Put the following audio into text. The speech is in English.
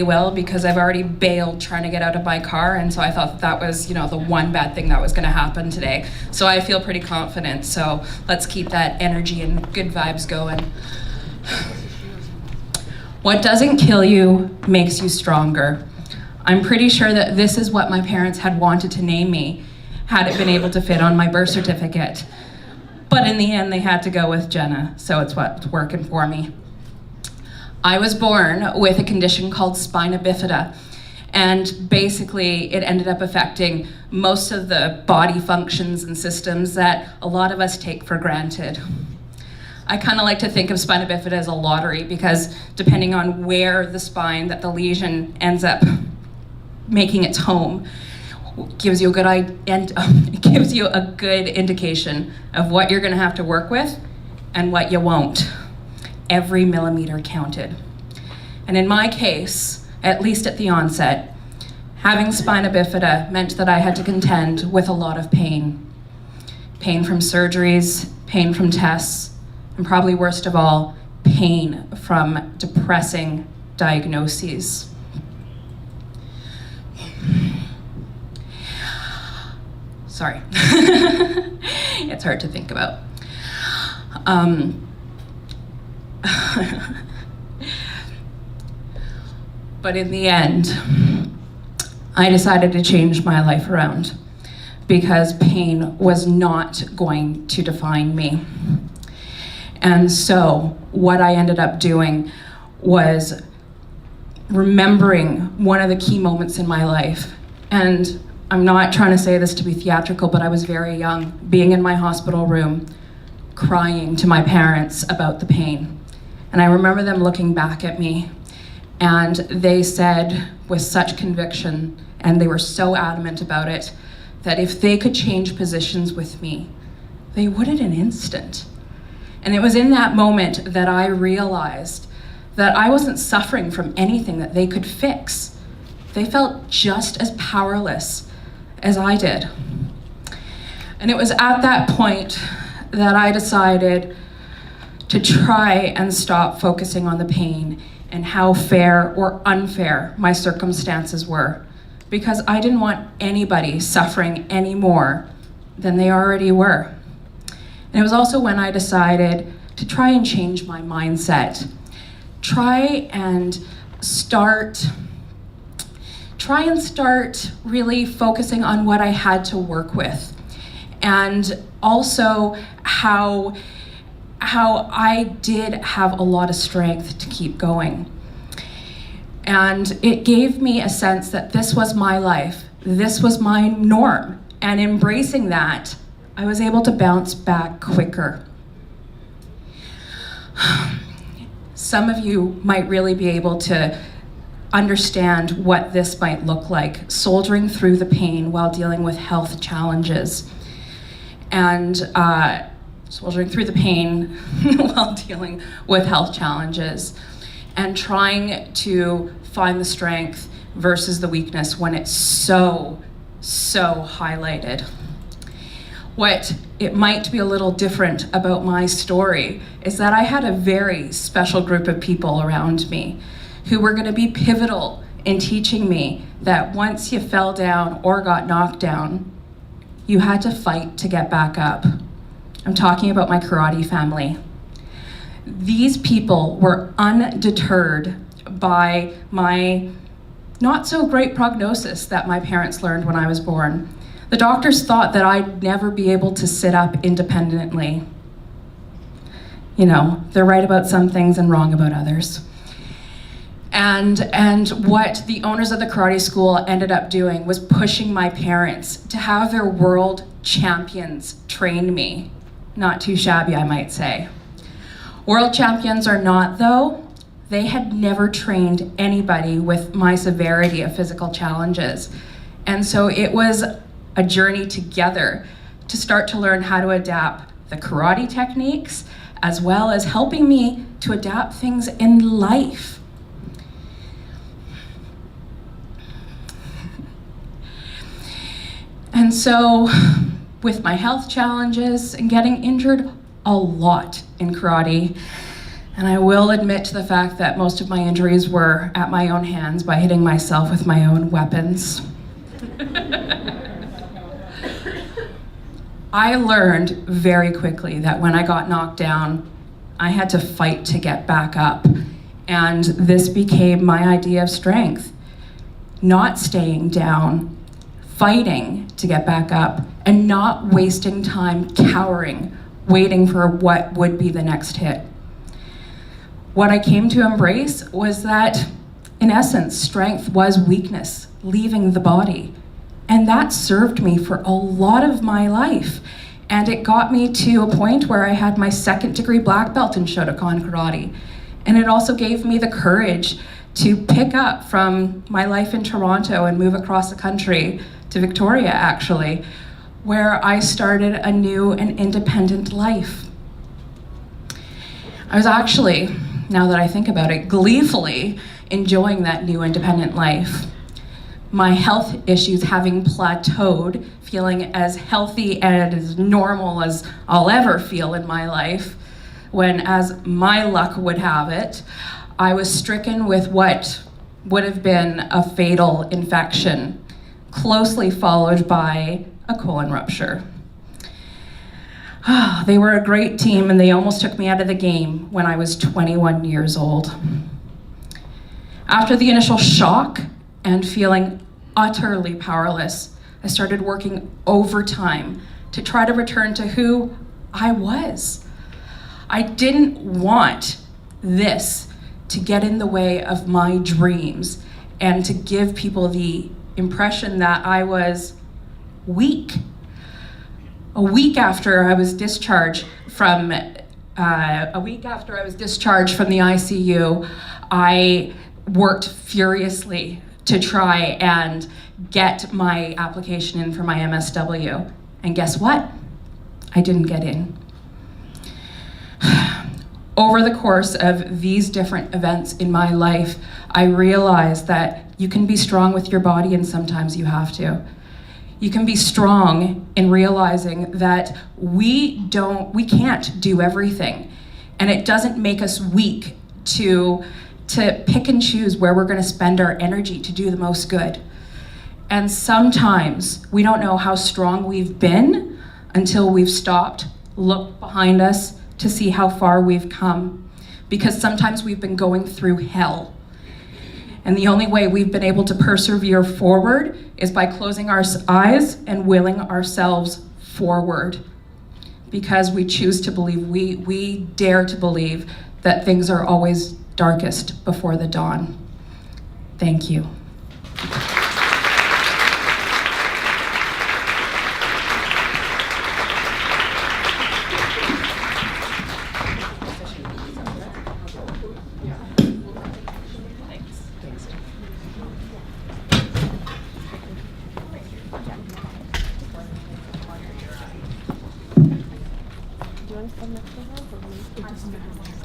well because I've already bailed trying to get out of my car, and so I thought that was, the one bad thing that was going to happen today. So I feel pretty confident. So let's keep that energy and good vibes going. What doesn't kill you makes you stronger. I'm pretty sure that this is what my parents had wanted to name me had it been able to fit on my birth certificate. But in the end, they had to go with Jenna, so it's what's working for me. I was born with a condition called spina bifida, and basically it ended up affecting most of the body functions and systems that a lot of us take for granted. I kind of like to think of spina bifida as a lottery because depending on where the spine that the lesion ends up making its home, gives you it gives you a good indication of what you're going to have to work with and what you won't. Every millimeter counted. And in my case, at least at the onset, having spina bifida meant that I had to contend with a lot of pain. Pain from surgeries, pain from tests, and probably worst of all, pain from depressing diagnoses. Sorry. It's hard to think about. But in the end, I decided to change my life around because pain was not going to define me. And so what I ended up doing was remembering one of the key moments in my life. And I'm not trying to say this to be theatrical, but I was very young, being in my hospital room, crying to my parents about the pain. And I remember them looking back at me, and they said with such conviction, and they were so adamant about it, that if they could change positions with me, they would in an instant. And it was in that moment that I realized that I wasn't suffering from anything that they could fix. They felt just as powerless as I did. And it was at that point that I decided to try and stop focusing on the pain and how fair or unfair my circumstances were, because I didn't want anybody suffering any more than they already were. And it was also when I decided to try and change my mindset, try and start really focusing on what I had to work with, and also how I did have a lot of strength to keep going. And it gave me a sense that this was my life, this was my norm, and embracing that, I was able to bounce back quicker. Some of you might really be able to understand what this might look like, soldiering through the pain while dealing with health challenges. And soldiering through the pain while dealing with health challenges, and trying to find the strength versus the weakness when it's so highlighted. What it might be a little different about my story is that I had a very special group of people around me who were going to be pivotal in teaching me that once you fell down or got knocked down, you had to fight to get back up. I'm talking about my karate family. These people were undeterred by my not so great prognosis that my parents learned when I was born. The doctors thought that I'd never be able to sit up independently. They're right about some things and wrong about others. And what the owners of the karate school ended up doing was pushing my parents to have their world champions train me. Not too shabby, I might say. World champions or not, though, they had never trained anybody with my severity of physical challenges. And so it was a journey together to start to learn how to adapt the karate techniques, as well as helping me to adapt things in life. And so, with my health challenges and getting injured a lot in karate, And I will admit to the fact that most of my injuries were at my own hands by hitting myself with my own weapons. I learned very quickly that when I got knocked down, I had to fight to get back up. And this became my idea of strength. Not staying down, fighting to get back up, and not wasting time cowering, waiting for what would be the next hit. What I came to embrace was that, in essence, strength was weakness, leaving the body. And that served me for a lot of my life. And it got me to a point where I had my 2nd degree black belt in Shotokan karate. And it also gave me the courage to pick up from my life in Toronto and move across the country to Victoria, actually, where I started a new and independent life. I was actually, now that I think about it, gleefully enjoying that new independent life. My health issues having plateaued, feeling as healthy and as normal as I'll ever feel in my life, when, as my luck would have it, I was stricken with what would have been a fatal infection, closely followed by a colon rupture. They were a great team, and they almost took me out of the game when I was 21 years old. After the initial shock and feeling utterly powerless, I started working overtime to try to return to who I was. I didn't want this to get in the way of my dreams and to give people the impression that I was weak. A week after I was discharged from the ICU, I worked furiously to try and get my application in for my MSW. And guess what? I didn't get in. Over the course of these different events in my life, I realized that you can be strong with your body, and sometimes you have to. You can be strong in realizing that we can't do everything. And it doesn't make us weak to pick and choose where we're gonna spend our energy to do the most good. And sometimes we don't know how strong we've been until we've stopped, looked behind us to see how far we've come. Because sometimes we've been going through hell. And the only way we've been able to persevere forward is by closing our eyes and willing ourselves forward. Because we choose to believe, we dare to believe that things are always darkest before the dawn. Thank you. Do you want to come next to her? Or it doesn't matter.